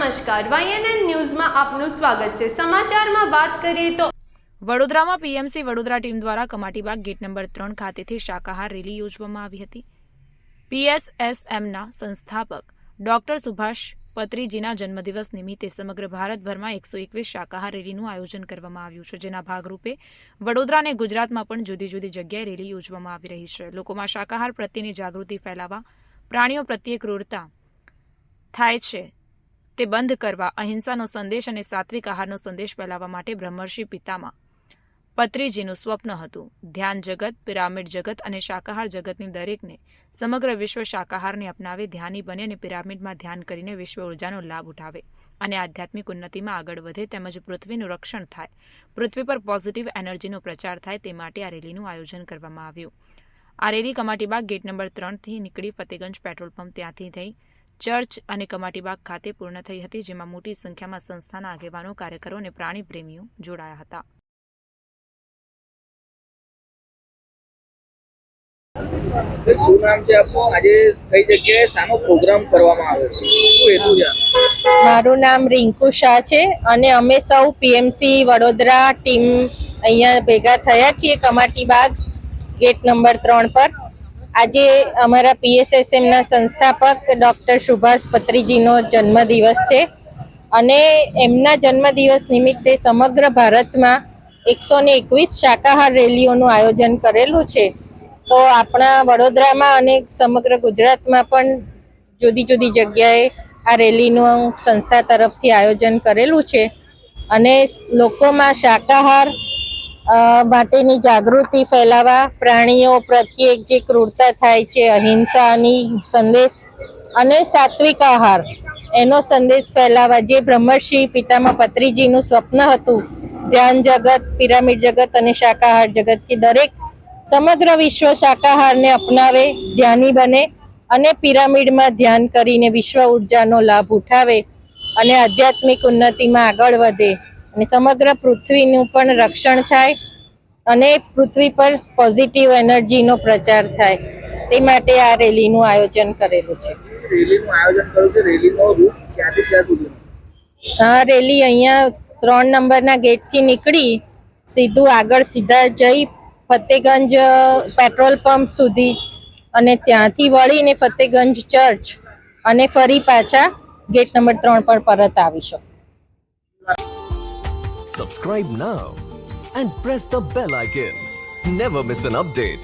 નમસ્કાર, YNN ન્યૂઝમાં આપનું સ્વાગત છે। સમાચારમાં વાત કરીએ તો વડોદરામાં પીએમસી વડોદરા ટીમ દ્વારા કમાટીબાગ ગેટ નંબર 3 ખાતેથી શાકાહાર રેલી યોજવામાં આવી હતી। પીએસએસએમના સંસ્થાપક ડોક્ટર સુભાષ પત્રીજીના જન્મદિવસ નિમિત્તે સમગ્ર ભારતભરમાં 121 શાકાહાર રેલીનું આયોજન કરવામાં આવ્યું છે, જેના ભાગરૂપે વડોદરા અને ગુજરાતમાં પણ જુદી જુદી જગ્યાએ રેલી યોજવામાં આવી રહી છે। લોકોમાં શાકાહાર પ્રત્યેની જાગૃતિ ફેલાવવા, પ્રાણીઓ પ્રત્યે ક્રૂરતા થાય છે તે બંધ કરવા, અહિંસાનો સંદેશ અને સાત્વિક આહારનો સંદેશ ફેલાવવા માટે બ્રહ્મર્ષિ પિતામહ પત્રીજીનું સ્વપ્ન હતું। ધ્યાન જગત, પિરામિડ જગત અને શાકાહાર જગતની દરેકને સમગ્ર વિશ્વ શાકાહારને અપનાવે, ધ્યાની બને અને પિરામિડમાં ધ્યાન કરીને વિશ્વ ઉર્જાનો લાભ ઉઠાવે અને આધ્યાત્મિક ઉન્નતિમાં આગળ વધે, તેમજ પૃથ્વીનું રક્ષણ થાય, પૃથ્વી પર પોઝિટિવ એનર્જીનો પ્રચાર થાય તે માટે આ રેલીનું આયોજન કરવામાં આવ્યું। આ રેલી કમાટીબાગ ગેટ નંબર 3થી નીકળી ફતેગંજ પેટ્રોલ પંપ ત્યાંથી થઈ ચર્ચ અને કમાટીબાગ ખાતે પૂર્ણ થઈ હતી, જેમાં મોટી સંખ્યામાં સંસ્થાના આગેવાનો, કાર્યકરો અને પ્રાણી પ્રેમીઓ જોડાયા હતા। મારું નામ રિંકુ શાહ છે અને અમે સૌ પીએમસી વડોદરા ટીમ અહીંયા ભેગા થયા છીએ કમાટીબાગ ગેટ નંબર 3 પર। આજે અમારા પીએસએસએમના સંસ્થાપક ડૉક્ટર સુભાષ પત્રીજીનો જન્મદિવસ છે અને એમના જન્મદિવસ નિમિત્તે સમગ્ર ભારતમાં 121 શાકાહાર રેલીઓનું આયોજન કરેલું છે। તો આપણા વડોદરામાં અને સમગ્ર ગુજરાતમાં પણ જુદી જુદી જગ્યાએ આ રેલીનું સંસ્થા તરફથી આયોજન કરેલું છે અને લોકોમાં શાકાહાર માટેની જાગૃતિ ફેલાવવા, પ્રાણીઓ પ્રત્યે જે ક્રૂરતા થાય છે, અહિંસાની સંદેશ અને સાત્વિક આહાર એનો સંદેશ ફેલાવવા, જે બ્રહ્મર્ષિ પિતામહ પત્રીજીનું સ્વપ્ન હતું, ધ્યાન જગત, પિરામિડ જગત અને શાકાહાર જગત કે દરેક સમગ્ર વિશ્વ શાકાહારને અપનાવે, ધ્યાની બને અને પિરામિડમાં ધ્યાન કરીને વિશ્વ ઉર્જાનો લાભ ઉઠાવે અને આધ્યાત્મિક ઉન્નતિમાં આગળ વધે અને સમગ્ર પૃથ્વીનું પણ રક્ષણ થાય અને પૃથ્વી પર પોઝિટિવ એનર્જીનો પ્રચાર થાય તે માટે આ રેલીનું આયોજન કરેલું છે। આ રેલી અહીંયા 3 નંબરના ગેટથી નીકળી સીધું આગળ સીધા જઈ ફતેગંજ પેટ્રોલ પંપ સુધી અને ત્યાંથી વળીને ફતેગંજ ચર્ચ અને ફરી પાછા ગેટ નંબર 3 પર પરત આવીશું। Subscribe now and press the bell icon. Never miss an update.